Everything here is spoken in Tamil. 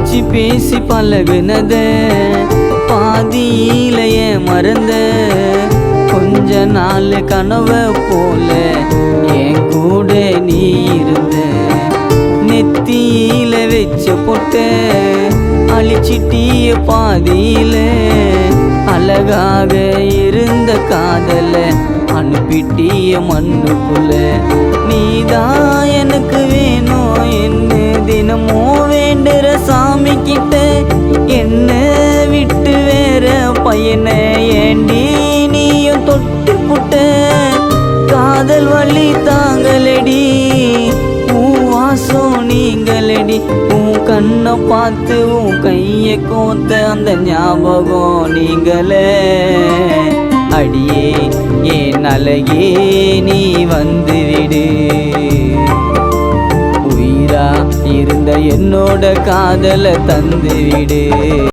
சிரிச்சு பேசி பழகுனத பாதியிலேயே மறந்த கொஞ்ச நாள் கனவை போல என் கூட நீ இருந்த நெத்தியில வச்ச பொட்ட அழிச்சிட்டிய பாதியில அழகாக இருந்த காதல அனுப்பிட்டிய மண்ணுக்குள்ள நீதான் எனக்கு வேணும் என்ன தினமோ வேண்டுற சாமி கிட்ட என்ன விட்டு வேற பையனை ஏண்டி நீயும் தொட்டு புட்ட காதல் வழி தாங்களடி உன் வாசம் நீங்களடி உன் கண்ணை பார்த்து உன் கையை கோத்த அந்த ஞாபகம் நீங்களே அடியே என் அழகே நீ வந்து விடு உயிரா இருந்த என்னோட காதலை தந்து விடு.